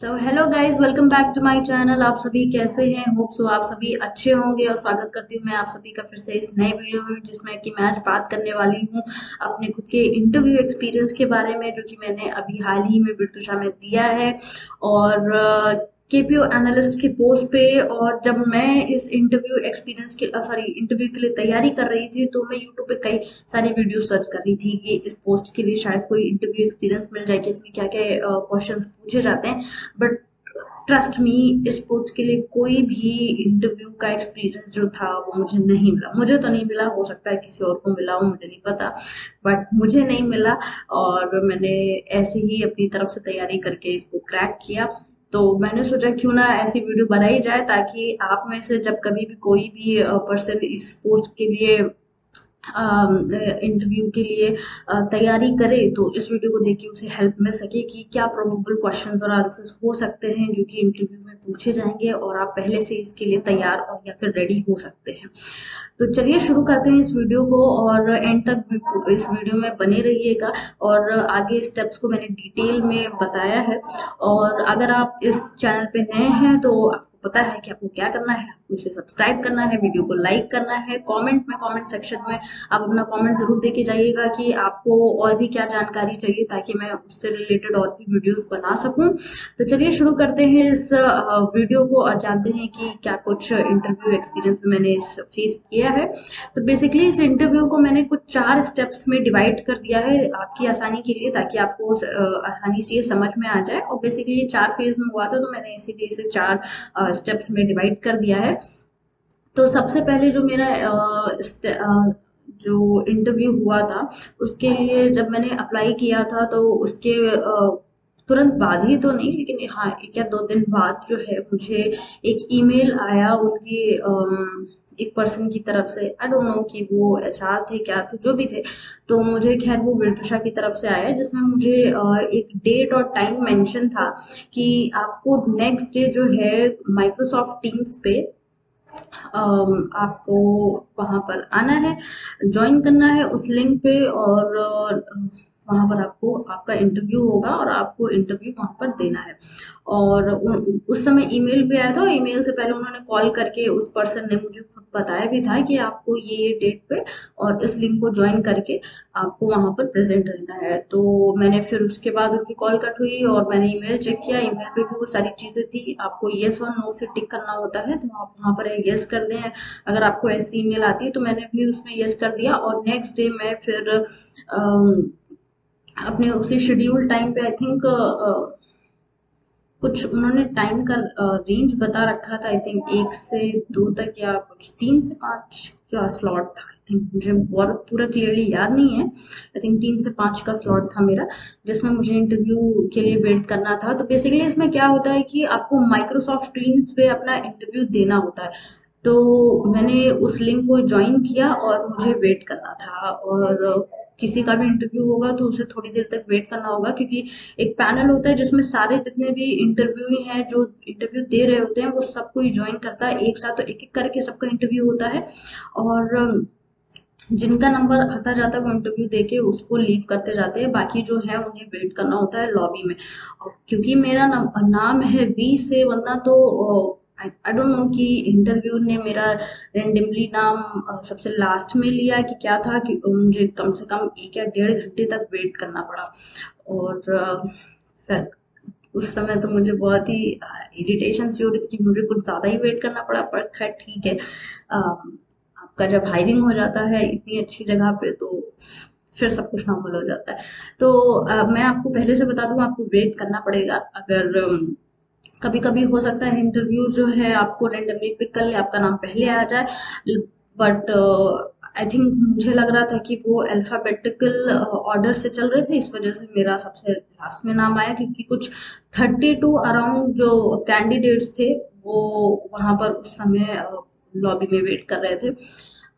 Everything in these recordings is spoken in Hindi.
So hello guys, welcome back to my channel. आप सभी कैसे हैं? होप सो आप सभी अच्छे होंगे और स्वागत करती हूँ मैं आप सभी का फिर से इस नए वीडियो में, जिसमें कि मैं आज बात करने वाली हूँ अपने खुद के इंटरव्यू एक्सपीरियंस के बारे में, जो कि मैंने अभी हाल ही में बिरतुषा में दिया है। और केपीओ एनालिस्ट की पोस्ट पे। और जब मैं इस इंटरव्यू एक्सपीरियंस के इंटरव्यू के लिए तैयारी कर रही थी, तो मैं यूट्यूब पे कई सारी वीडियो सर्च कर रही थी कि इस पोस्ट के लिए शायद कोई इंटरव्यू एक्सपीरियंस मिल जाए कि इसमें क्या क्या क्वेश्चंस पूछे जाते हैं। बट ट्रस्ट मी, इस पोस्ट के लिए कोई भी इंटरव्यू का एक्सपीरियंस जो था वो मुझे नहीं मिला। मुझे तो नहीं मिला, हो सकता है किसी और को मिला हो, मुझे नहीं पता, बट मुझे नहीं मिला। और मैंने ऐसे ही अपनी तरफ से तैयारी करके इसको क्रैक किया। तो मैंने सोचा क्यों ना ऐसी वीडियो बनाई जाए, ताकि आप में से जब कभी भी कोई भी पर्सन इस पोस्ट के लिए इंटरव्यू के लिए तैयारी करे, तो इस वीडियो को देख के उसे हेल्प मिल सके कि क्या प्रोबेबल क्वेश्चंस और आंसर्स हो सकते हैं जो कि इंटरव्यू में पूछे जाएंगे, और आप पहले से इसके लिए तैयार और या फिर रेडी हो सकते हैं। तो चलिए शुरू करते हैं इस वीडियो को, और एंड तक इस वीडियो में बने रहिएगा। और आगे स्टेप्स को मैंने डिटेल में बताया है। और अगर आप इस चैनल पे नए हैं तो आपको पता है कि आपको क्या करना है। आपको इसे सब्सक्राइब करना है, वीडियो को लाइक करना है, कमेंट सेक्शन में आप अपना कमेंट जरूर देके जाइएगा कि आपको और भी क्या जानकारी चाहिए, ताकि मैं उससे रिलेटेड और भी वीडियोस बना सकूं। तो चलिए शुरू करते हैं इस वीडियो को और जानते हैं कि क्या कुछ इंटरव्यू एक्सपीरियंस में मैंने इस फेस किया है। तो बेसिकली इस इंटरव्यू को मैंने कुछ 4 स्टेप्स में डिवाइड कर दिया है आपकी आसानी के लिए, ताकि आपको आसानी से ये समझ में आ जाए। और बेसिकली ये 4 फेज में हुआ था, तो मैंने इसीलिए इसे 4 स्टेप्स में डिवाइड कर दिया है। तो सबसे पहले जो मेरा जो इंटरव्यू हुआ था, उसके लिए जब मैंने अप्लाई किया था, तो उसके तुरंत बाद ही तो नहीं, लेकिन हाँ 1 या 2 दिन बाद जो है, मुझे एक ईमेल आया उनकी एक पर्सन की तरफ से। आई डोंट नो कि वो एचआर थे, क्या थे, जो भी थे। तो मुझे खैर वो बिरतुषा की तरफ से आया, जिसमें मुझे एक डेट और टाइम मेंशन था कि आपको नेक्स्ट डे जो है माइक्रोसॉफ्ट टीम्स पे आपको वहां पर आना है, ज्वाइन करना है उस लिंक पे। और वहां पर आपको आपका इंटरव्यू होगा और आपको इंटरव्यू वहां पर देना है। और उस समय ईमेल भी आया था, और ईमेल से पहले उन्होंने कॉल करके उस पर्सन ने मुझे खुद बताया भी था कि आपको ये डेट पे और इस लिंक को ज्वाइन करके आपको वहां पर प्रेजेंट रहना है। तो मैंने फिर उसके बाद उनकी कॉल कट हुई और मैंने ईमेल चेक किया। ईमेल पे भी वो सारी चीजें थी, आपको येस और नो से टिक करना होता है, तो आप वहां पर येस कर दें अगर आपको ऐसी ईमेल आती है। तो मैंने भी उसमें येस कर दिया, और नेक्स्ट डे मैं फिर अपने उसी शेड्यूल टाइम पे, आई थिंक कुछ उन्होंने टाइम का रेंज बता रखा था, आई थिंक 1 से 2 तक या कुछ 3 से 5 का स्लॉट था। आई थिंक मुझे बहुत पूरा क्लियरली याद नहीं है। आई थिंक 3 से 5 का स्लॉट था मेरा, जिसमें मुझे इंटरव्यू के लिए वेट करना था। तो बेसिकली इसमें क्या होता है कि आपको माइक्रोसॉफ्ट टीम्स पे अपना इंटरव्यू देना होता है। तो मैंने उस लिंक को ज्वाइन किया और मुझे वेट करना था। और किसी का भी इंटरव्यू होगा तो उसे थोड़ी देर तक वेट करना होगा, क्योंकि एक पैनल होता है जिसमें सारे जितने भी इंटरव्यू हैं जो इंटरव्यू दे रहे होते हैं, वो सबको ही ज्वाइन करता है एक साथ। तो एक एक करके सबका इंटरव्यू होता है, और जिनका नंबर आता जाता है वो इंटरव्यू देके उसको लीव करते जाते हैं। बाकी जो है उन्हें वेट करना होता है लॉबी में। और क्योंकि मेरा नाम है वी से, वरना तो आई डोंट नो कि इंटरव्यू ने मेरा रेंडमली नाम सबसे लास्ट में लिया कि क्या था, कि मुझे कम से कम 1 या 1.5 घंटे तक वेट करना पड़ा। और फिर उस समय तो मुझे बहुत ही इरिटेशन सी हो रही थी कि मुझे कुछ ज्यादा ही वेट करना पड़ा। पर खैर ठीक है, आपका जब हायरिंग हो जाता है इतनी अच्छी जगह पे, तो फिर सब कुछ नॉर्मल हो जाता है। तो मैं आपको पहले से बता दूं, आपको वेट करना पड़ेगा। अगर कभी कभी हो सकता है इंटरव्यू जो है आपको रेंडमली पिक कर ले, आपका नाम पहले आ जाए। बट आई थिंक मुझे लग रहा था कि वो अल्फाबेटिकल ऑर्डर से चल रहे थे, इस वजह से मेरा सबसे लास्ट में नाम आया। क्योंकि कुछ 32 अराउंड जो कैंडिडेट्स थे, वो वहां पर उस समय लॉबी में वेट कर रहे थे।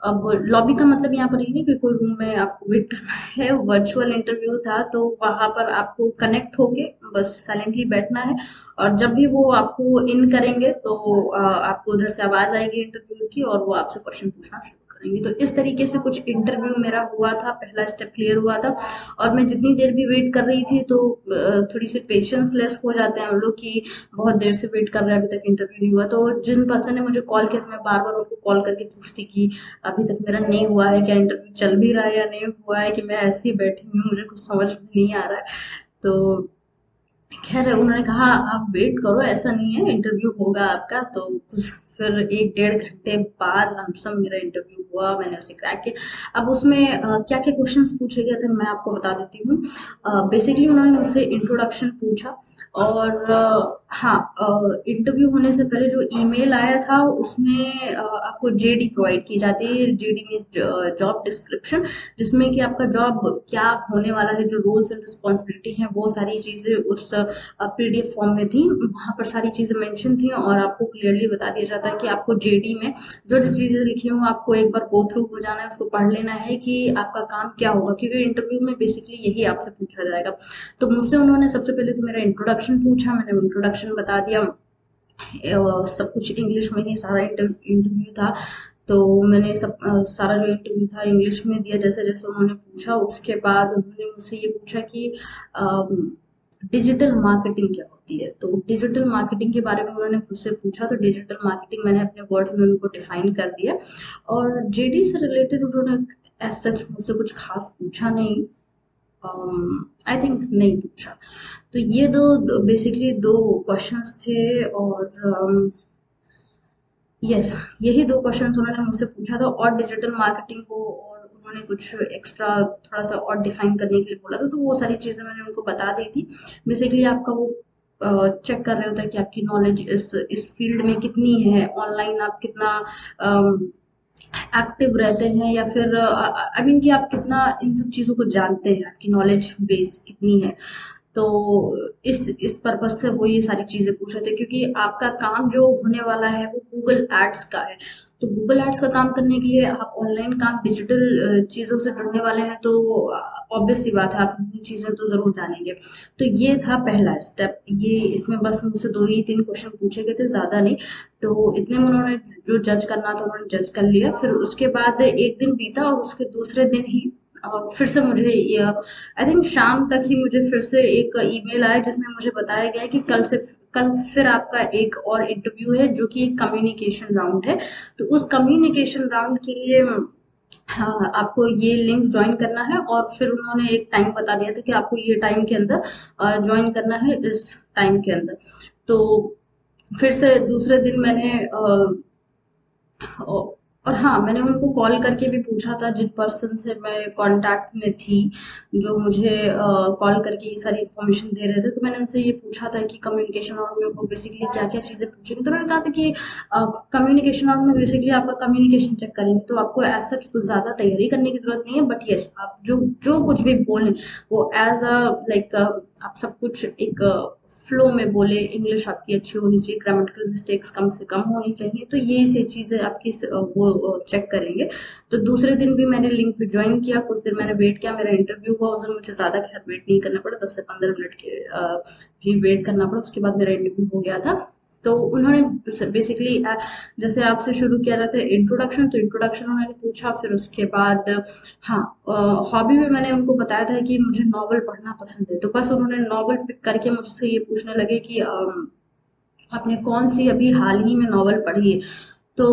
अब लॉबी का मतलब यहाँ पर ये नहीं कि कोई रूम में आपको वेट करना है, वर्चुअल इंटरव्यू था तो वहां पर आपको कनेक्ट होके बस साइलेंटली बैठना है, और जब भी वो आपको इन करेंगे तो आपको उधर से आवाज आएगी इंटरव्यू की और वो आपसे क्वेश्चन पूछना शुरू करेंगे। तो इस तरीके से कुछ इंटरव्यू मेरा हुआ था, पहला स्टेप क्लियर हुआ था। और मैं जितनी देर भी वेट कर रही थी तो थोड़ी सी पेशेंस लेस हो जाते हैं हम लोग कि बहुत देर से वेट कर रहे हैं, अभी तक इंटरव्यू नहीं हुआ। तो जिन पर्सन ने मुझे कॉल किया था मैं बार बार उनको कॉल करके पूछती कि अभी तक मेरा नहीं हुआ है, क्या इंटरव्यू चल भी रहा है या नहीं हुआ है, कि मैं ऐसी बैठी हुई हूँ, मुझे कुछ समझ में नहीं आ रहा है। तो खैर उन्होंने कहा आप वेट करो, ऐसा नहीं है, इंटरव्यू होगा आपका। तो कुछ फिर 1 डेढ़ घंटे बाद लमसम मेरा इंटरव्यू हुआ, मैंने उसे क्रैक किया। अब उसमें क्या क्या क्वेश्चंस पूछे गए थे मैं आपको बता देती हूँ। बेसिकली उन्होंने मुझसे इंट्रोडक्शन पूछा, और हाँ, इंटरव्यू होने से पहले जो ईमेल आया था उसमें आपको जेडी प्रोवाइड की जाती है। जेडी मीन्स जॉब डिस्क्रिप्शन, जिसमें कि आपका जॉब क्या होने वाला है, जो रोल्स एंड रिस्पॉन्सिबिलिटी हैं, वो सारी चीजें उस पीडीएफ फॉर्म में थी। वहां पर सारी चीजें मेंशन थी और आपको क्लियरली बता दिया जाता है कि आपको जेडी में जो जो चीजें लिखी हुई आपको एक बार गो थ्रू हो जाना है, उसको पढ़ लेना है कि आपका काम क्या होगा, क्योंकि इंटरव्यू में बेसिकली यही आपसे पूछा जाएगा। तो मुझसे उन्होंने सबसे पहले तो मेरा इंट्रोडक्शन पूछा, मैंने इंट्रोडक्शन बता दिया। सब कुछ इंग्लिश में ही सारा इंटरव्यू था। तो मैंने सारा जो इंटरव्यू था इंग्लिश में दिया जैसे जैसे उन्होंने पूछा। उसके बाद उन्होंने मुझसे ये पूछा कि डिजिटल मार्केटिंग क्या होती है। तो डिजिटल मार्केटिंग के बारे में उन्होंने मुझसे पूछा, तो डिजिटल मार्केटिंग मैंने अपने वर्ड्स में उनको डिफाइन कर दिया। और जेडी से रिलेटेड उन्होंने एज सच मुझसे कुछ खास पूछा नहीं, आई थिंक नहीं पूछा। तो ये दो बेसिकली दो क्वेश्चंस थे। और यस, यही दो क्वेश्चंस उन्होंने मुझसे पूछा था, और डिजिटल मार्केटिंग को और उन्होंने कुछ एक्स्ट्रा थोड़ा सा और डिफाइन करने के लिए बोला था। तो वो सारी चीजें मैंने उनको बता दी थी। बेसिकली आपका वो चेक कर रहे होता है कि आपकी नॉलेज इस फील्ड में कितनी है, ऑनलाइन आप कितना एक्टिव रहते हैं, या फिर आई मीन कि आप कितना इन सब चीजों को जानते हैं, आपकी नॉलेज बेस कितनी है। तो इस पर्पज से वो ये सारी चीजें पूछ रहे थे, क्योंकि आपका काम जो होने वाला है वो गूगल एड्स का है। तो गूगल एड्स का काम करने के लिए आप ऑनलाइन काम, डिजिटल चीजों से जुड़ने वाले हैं, तो ऑब्वियस सी बात है आप इतनी चीजें तो जरूर जानेंगे। तो ये था पहला स्टेप। ये इसमें बस मुझसे 2 ही 3 क्वेश्चन पूछे गए थे, ज्यादा नहीं। तो इतने में उन्होंने जो जज करना था उन्होंने जज कर लिया। फिर उसके बाद एक दिन बीता और उसके दूसरे दिन ही फिर से मुझे आई थिंक शाम तक ही मुझे फिर से एक ईमेल आया जिसमें मुझे बताया गया कि कल फिर आपका एक और इंटरव्यू है, जो कि एक कम्युनिकेशन राउंड है। तो उस कम्युनिकेशन राउंड के लिए हाँ, आपको ये लिंक ज्वाइन करना है। और फिर उन्होंने एक टाइम बता दिया था कि आपको ये टाइम के अंदर ज्वाइन करना है, इस टाइम के अंदर। तो फिर से दूसरे दिन मैंने और हाँ, मैंने उनको कॉल करके भी पूछा था, जिन पर्सन से मैं कांटेक्ट में थी, जो मुझे कॉल करके ये सारी इन्फॉर्मेशन दे रहे थे। तो मैंने उनसे ये पूछा था कि कम्युनिकेशन राउंड में वो बेसिकली क्या क्या चीजें पूछेंगे। तो उन्होंने कहा था कि कम्युनिकेशन राउंड में बेसिकली आपका कम्युनिकेशन चेक करेंगे, तो आपको एज सच कुछ ज्यादा तैयारी करने की जरूरत नहीं है। बट यस, आप जो जो कुछ भी बोलें वो एज अ लाइक आप सब कुछ एक फ्लो में बोले, इंग्लिश आपकी अच्छी होनी चाहिए, ग्रामेटिकल मिस्टेक्स कम से कम होनी चाहिए। तो ये सी चीजें आपकी वो चेक करेंगे। तो दूसरे दिन भी मैंने लिंक पे ज्वाइन किया, कुछ देर मैंने वेट किया, मेरा इंटरव्यू हुआ। उस दिन मुझे ज्यादा खैर वेट नहीं करना पड़ा, 10 से 15 मिनट के भी वेट करना पड़ा। उसके बाद मेरा इंटरव्यू हो गया था। तो उन्होंने बेसिकली जैसे आपसे शुरू किया जाता है इंट्रोडक्शन, तो इंट्रोडक्शन उन्होंने पूछा। फिर उसके बाद हाँ, हॉबी में मैंने उनको बताया था कि मुझे नॉवल पढ़ना पसंद है। तो बस उन्होंने नॉवल पिक करके मुझसे ये पूछने लगे कि आपने कौन सी अभी हाल ही में नॉवल पढ़ी है। तो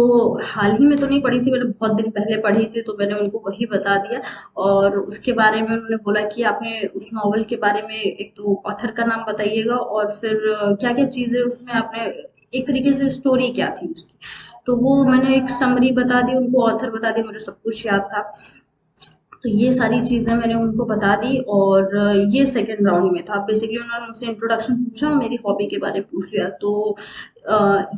हाल ही में तो नहीं पढ़ी थी, मैंने बहुत दिन पहले पढ़ी थी, तो मैंने उनको वही बता दिया। और उसके बारे में उन्होंने बोला कि आपने उस नॉवल के बारे में एक तो ऑथर का नाम बताइएगा, और फिर क्या क्या चीजें उसमें आपने, एक तरीके से स्टोरी क्या थी उसकी। तो वो मैंने एक समरी बता दी उनको, ऑथर बता दी, मुझे सब कुछ याद था। तो ये सारी चीजें मैंने उनको बता दी। और ये सेकंड राउंड में था। बेसिकली उन्होंने मुझसे इंट्रोडक्शन पूछा और मेरी हॉबी के बारे में पूछ लिया। तो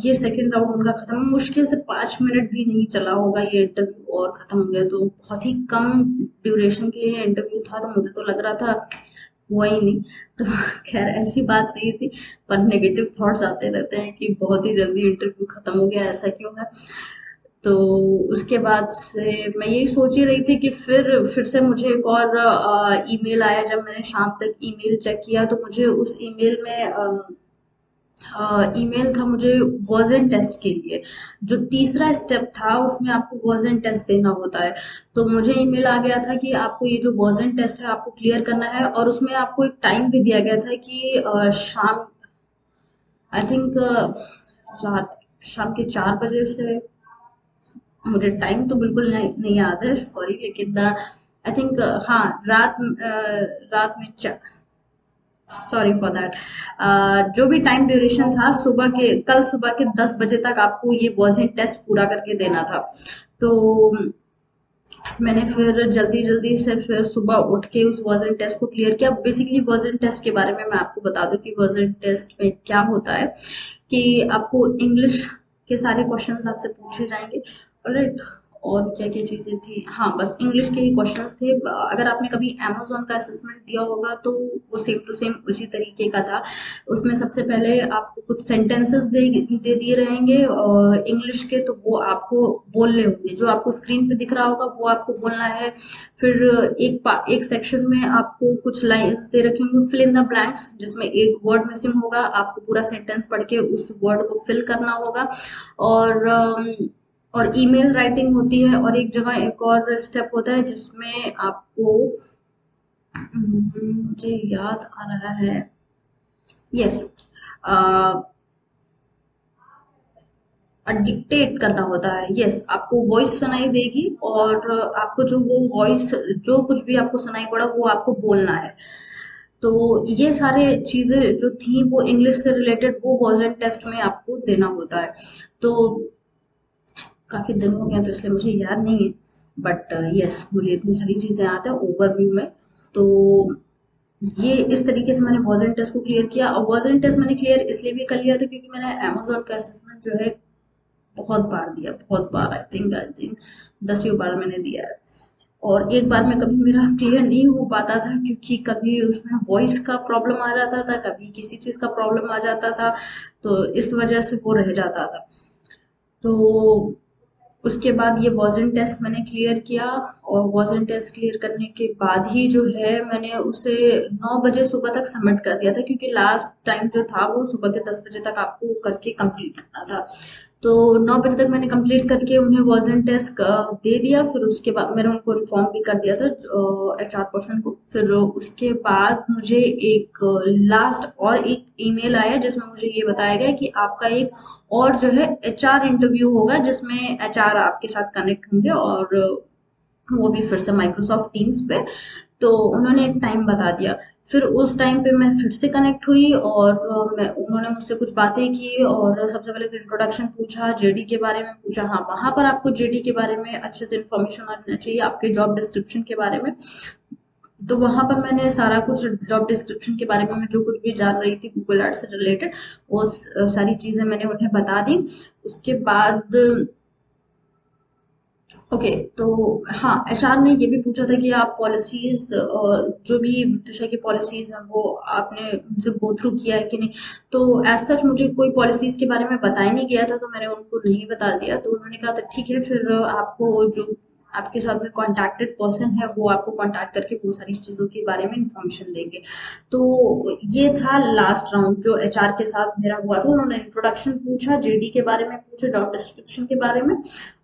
ये सेकंड राउंड उनका खत्म, मुश्किल से 5 मिनट भी नहीं चला होगा ये इंटरव्यू और खत्म हो गया। तो बहुत ही कम ड्यूरेशन के लिए इंटरव्यू था, तो मुझे तो लग रहा था हुआ ही नहीं। तो खैर ऐसी बात नहीं थी, पर नेगेटिव थॉट्स आते रहते हैं कि बहुत ही जल्दी इंटरव्यू खत्म हो गया, ऐसा क्यों है। तो उसके बाद से मैं यही सोच ही रही थी कि फिर से मुझे एक और ईमेल आया। जब मैंने शाम तक ईमेल चेक किया तो मुझे उस ईमेल में ईमेल था मुझे वर्जन टेस्ट के लिए। जो तीसरा स्टेप था उसमें आपको वर्जन टेस्ट देना होता है। तो मुझे ईमेल आ गया था कि आपको ये जो वर्जन टेस्ट है आपको क्लियर करना है, और उसमें आपको एक टाइम भी दिया गया था कि शाम, आई थिंक रात शाम के 4 बजे से, मुझे टाइम तो बिल्कुल नहीं याद है, सॉरी, लेकिन आई थिंक हाँ, रात में सॉरी फॉर दैट, जो भी टाइम ड्यूरेशन था, कल सुबह के 10 बजे तक आपको ये वर्जन टेस्ट पूरा करके देना था। तो मैंने फिर जल्दी जल्दी से फिर सुबह उठ के उस वर्जन टेस्ट को क्लियर किया। बेसिकली वर्जन टेस्ट के बारे में मैं आपको बता दूं कि वर्जन टेस्ट में क्या होता है, कि आपको इंग्लिश के सारे क्वेश्चंस आपसे पूछे जाएंगे, राइट। और क्या क्या चीजें थी, हाँ, बस इंग्लिश के ही क्वेश्चंस थे। अगर आपने कभी अमेजोन का असेसमेंट दिया होगा तो वो सेम टू सेम उसी तरीके का था। उसमें सबसे पहले आपको कुछ सेंटेंसेस दे दिए रहेंगे इंग्लिश के, तो वो आपको बोलने होंगे। जो आपको स्क्रीन पे दिख रहा होगा वो आपको बोलना है। फिर एक सेक्शन में आपको कुछ लाइंस दे रखे होंगे, फिल इन द ब्लैंक्स, जिसमें एक वर्ड मिसिंग होगा, आपको पूरा सेंटेंस पढ़ के उस वर्ड को फिल करना होगा। और ईमेल राइटिंग होती है, और एक जगह एक और स्टेप होता है जिसमें आपको मुझे याद आ रहा है, यस, डिक्टेट करना होता है। यस, आपको वॉइस सुनाई देगी, और आपको जो वो वॉइस, जो कुछ भी आपको सुनाई पड़ा वो आपको बोलना है। तो ये सारे चीजें जो थी वो इंग्लिश से रिलेटेड, वो वर्जन टेस्ट में आपको देना होता है। तो काफी दिन हो गए तो इसलिए मुझे याद नहीं है, बट यस, मुझे इतनी सारी चीजें याद है ओवरव्यू में। तो ये इस तरीके से मैंने वर्जन टेस्ट को क्लियर किया। और वर्जन टेस्ट मैंने क्लियर इसलिए भी कर लिया था क्योंकि मैंने अमेजोन का असेसमेंट जो है बहुत बार दिया, बहुत बार, आई थिंक 10वीं बार मैंने दिया है। और एक बार में कभी मेरा क्लियर नहीं हो पाता था, क्योंकि कभी उसमें वॉइस का प्रॉब्लम आ जाता था, कभी किसी चीज का प्रॉब्लम आ जाता था, तो इस वजह से वो रह जाता था। तो उसके बाद ये वॉजन टेस्ट मैंने क्लियर किया, और वॉजन टेस्ट क्लियर करने के बाद ही जो है मैंने उसे 9 बजे सुबह तक सबमिट कर दिया था, क्योंकि लास्ट टाइम जो था वो सुबह के 10 बजे तक आपको करके कंप्लीट करना था। तो 9 बजे तक मैंने कंप्लीट करके उन्हें वॉजन टेस्ट दे दिया। फिर उसके बाद मैंने उनको इन्फॉर्म भी कर दिया था, HR पर्सन को। फिर उसके बाद मुझे एक लास्ट और एक ईमेल आया जिसमें मुझे ये बताया गया कि आपका एक और जो है HR इंटरव्यू होगा, जिसमें HR आपके साथ कनेक्ट होंगे, और वो भी फिर से माइक्रोसॉफ्ट टीम्स पे। तो उन्होंने एक टाइम बता दिया। फिर उस टाइम पे मैं फिर से कनेक्ट हुई, और उन्होंने मुझसे कुछ बातें की, और सबसे पहले तो इंट्रोडक्शन पूछा, JD के बारे में पूछा। हाँ, वहां पर आपको JD के बारे में अच्छे से इन्फॉर्मेशन आना चाहिए, आपके जॉब डिस्क्रिप्शन के बारे में। तो वहां पर मैंने सारा कुछ जॉब डिस्क्रिप्शन के बारे में मैं जो कुछ भी जान रही थी गूगल एड्स से रिलेटेड, वो सारी चीजें मैंने उन्हें बता दी। उसके बाद ओके, तो हाँ, HR ने ये भी पूछा था कि आप पॉलिसीज, जो भी ब्रिटिश की पॉलिसीज हैं वो आपने उनसे गो थ्रू किया है कि नहीं। तो एज सच मुझे कोई पॉलिसीज के बारे में बताया नहीं गया था, तो मैंने उनको नहीं बता दिया। तो उन्होंने कहा था ठीक है, फिर आपको जो आपके साथ में कॉन्टैक्टेड पर्सन है वो आपको कॉन्टैक्ट करके वो सारी चीजों के बारे में इंफॉर्मेशन देंगे। तो ये था लास्ट राउंड जो HR के साथ मेरा हुआ था। उन्होंने इंट्रोडक्शन पूछा, JD के बारे में पूछा, जॉब डिस्क्रिप्शन के बारे में,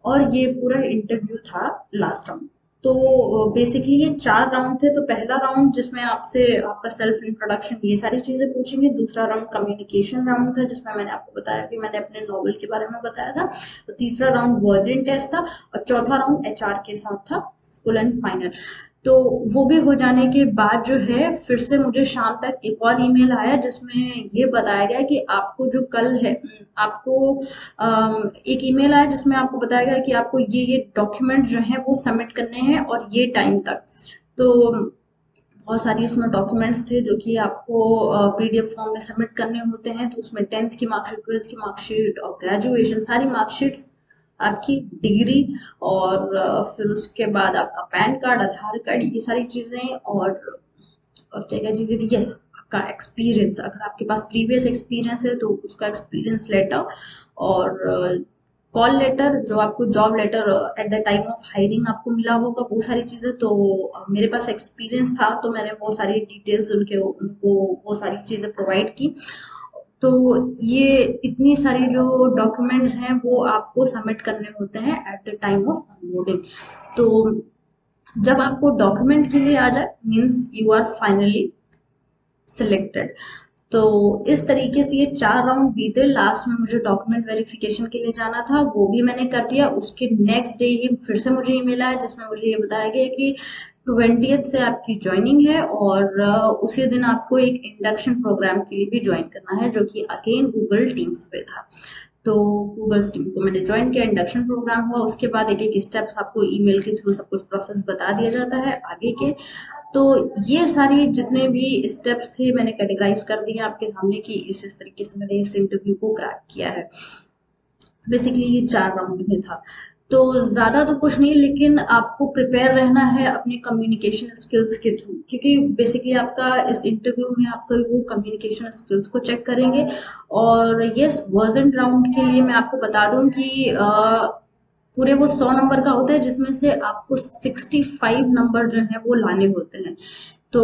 और ये पूरा इंटरव्यू था लास्ट राउंड। तो बेसिकली ये 4 राउंड थे। तो पहला राउंड जिसमें आपसे आपका सेल्फ इंट्रोडक्शन, ये सारी चीजें पूछेंगे। दूसरा राउंड कम्युनिकेशन राउंड था, जिसमें मैंने आपको बताया कि मैंने अपने नॉवल के बारे में बताया था। तो तीसरा राउंड वर्जन टेस्ट था, और चौथा राउंड HR के साथ था, फुल एंड फाइनल। तो वो भी हो जाने के बाद जो है फिर से मुझे शाम तक एक और ईमेल आया, जिसमें ये बताया गया कि आपको जो कल है, आपको एक ईमेल आया जिसमें आपको बताया गया कि आपको ये डॉक्यूमेंट जो है वो सबमिट करने हैं, और ये टाइम तक। तो बहुत सारी इसमें डॉक्यूमेंट्स थे जो कि आपको PDF फॉर्म में सबमिट करने होते हैं। तो उसमें 10th की मार्कशीट, 12th की मार्कशीट, और ग्रेजुएशन, सारी मार्कशीट्स, आपकी डिग्री, और फिर उसके बाद आपका पैन कार्ड, आधार कार्ड, ये सारी चीजें, और क्या क्या चीजें थी, यस, आपका एक्सपीरियंस, अगर आपके पास प्रीवियस एक्सपीरियंस है तो उसका एक्सपीरियंस लेटर, और कॉल लेटर जो आपको job letter at the time of hiring आपको मिला होगा, वो सारी चीजें तो मेरे पास एक्सपीरियंस था, तो मैंने वो सारी डिटेल्स उनको वो सारी चीजें प्रोवाइड की। तो ये इतनी सारी जो डॉक्यूमेंट्स हैं वो आपको सबमिट करने होते हैं at the time of onboarding. तो जब आपको डॉक्यूमेंट के लिए आ जाए, means you are finally selected. तो इस तरीके से ये 4 राउंड बीते। लास्ट में मुझे डॉक्यूमेंट वेरिफिकेशन के लिए जाना था, वो भी मैंने कर दिया। उसके नेक्स्ट डे ही फिर से मुझे ईमेल आया जिसमें मुझे ये बताया गया कि 20th से आपकी ज्वाइनिंग है, और उसी दिन आपको एक इंडक्शन प्रोग्राम के लिए भी ज्वाइन करना है, जो कि अगेन गूगल टीम्स पे था। तो गूगल टीम को मैंने ज्वाइन किया, इंडक्शन प्रोग्राम हुआ, उसके बाद एक एक स्टेप्स आपको ईमेल के थ्रू सब कुछ प्रोसेस बता दिया जाता है आगे के। तो ये सारी जितने भी स्टेप्स थे मैंने कैटेगराइज कर दिए आपके सामने कि इस तरीके से मैंने इस इंटरव्यू को क्रैक किया है। बेसिकली ये 4 राउंड में था। तो ज्यादा तो कुछ नहीं, लेकिन आपको प्रिपेयर रहना है अपने कम्युनिकेशन स्किल्स के थ्रू, क्योंकि बेसिकली आपका इस इंटरव्यू में आपका वो कम्युनिकेशन स्किल्स को चेक करेंगे। और यस, वर्जन राउंड के लिए मैं आपको बता दूं कि पूरे वो 100 नंबर का होता है, जिसमें से आपको 65 नंबर जो है वो लाने होते हैं। तो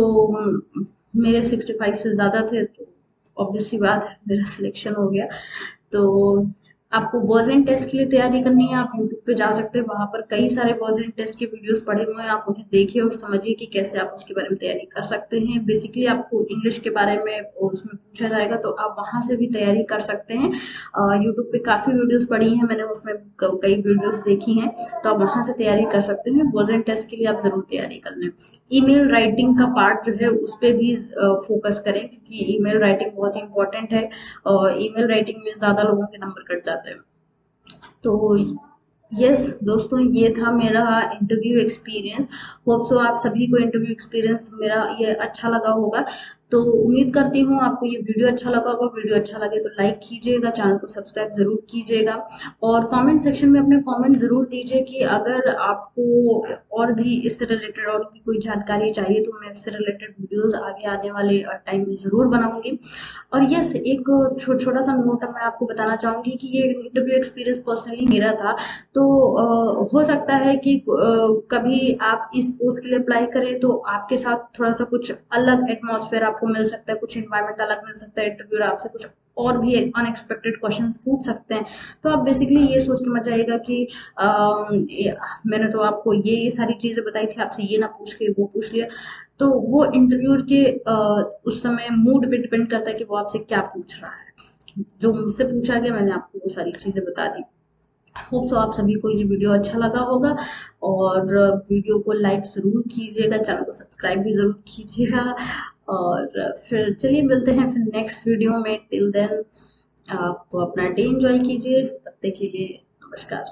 मेरे 65 से ज्यादा थे, तो ऑब्वियस सी बात है मेरा सिलेक्शन हो गया। तो आपको वर्जन टेस्ट के लिए तैयारी करनी है, आप यूट्यूब पे जा सकते हैं, वहां पर कई सारे वर्जन टेस्ट के वीडियोस पड़े हुए हैं, आप उन्हें देखिए और समझिए कि कैसे आप उसके बारे में तैयारी कर सकते हैं। बेसिकली आपको इंग्लिश के बारे में उसमें पूछा जाएगा, तो आप वहां से भी तैयारी कर सकते हैं। यूट्यूब पे काफी वीडियोस पड़ी हैं, मैंने उसमें कई वीडियोस देखी हैं, तो आप वहां से तैयारी कर सकते हैं। वर्जन टेस्ट के लिए आप जरूर तैयारी कर लें। ईमेल राइटिंग का पार्ट जो है उस पर भी फोकस करें, क्योंकि ईमेल राइटिंग बहुत ही इंपॉर्टेंट है, और ईमेल राइटिंग में ज्यादा लोगों के नंबर कट जाते हैं। तो यस दोस्तों, ये था मेरा इंटरव्यू एक्सपीरियंस। होप सो आप सभी को इंटरव्यू एक्सपीरियंस मेरा ये अच्छा लगा होगा। तो उम्मीद करती हूँ आपको ये वीडियो अच्छा लगा होगा। वीडियो अच्छा लगे तो लाइक कीजिएगा, चैनल को सब्सक्राइब जरूर कीजिएगा, और कमेंट सेक्शन में अपने कमेंट जरूर दीजिए कि अगर आपको और भी इससे रिलेटेड और भी कोई जानकारी चाहिए, तो मैं इससे रिलेटेड वीडियोस आगे आने वाले टाइम में जरूर बनाऊंगी। और यस, एक छोटा सा नोट मैं आपको बताना चाहूंगी कि ये इंटरव्यू एक्सपीरियंस पर्सनली मेरा था। तो हो सकता है कि कभी आप इस पोस्ट के लिए अप्लाई करें तो आपके साथ थोड़ा सा कुछ अलग एटमॉस्फेयर आपको मिल सकता है, कुछ इन्वायरमेंट अलग मिल सकता है, इंटरव्यूअर आपसे कुछ और भी अनएक्सपेक्टेड क्वेश्चंस पूछ सकते हैं। तो आप बेसिकली ये सोच के मत जाइएगा कि मैंने तो आपको ये सारी चीजें बताई थी, आपसे ये ना पूछ के वो पूछ लिया। तो वो इंटरव्यूअर के उस समय मूड पे डिपेंड करता है कि वो आपसे क्या पूछ रहा है। जो मुझसे पूछा गया मैंने आपको वो सारी चीजें बता दी। होप सो आप सभी को ये वीडियो अच्छा लगा होगा, और वीडियो को लाइक जरूर कीजिएगा, चैनल को सब्सक्राइब भी जरूर कीजिएगा। और फिर चलिए मिलते हैं फिर नेक्स्ट वीडियो में। टिल देन आप अपना डे एंजॉय कीजिए। तब तक के लिए नमस्कार।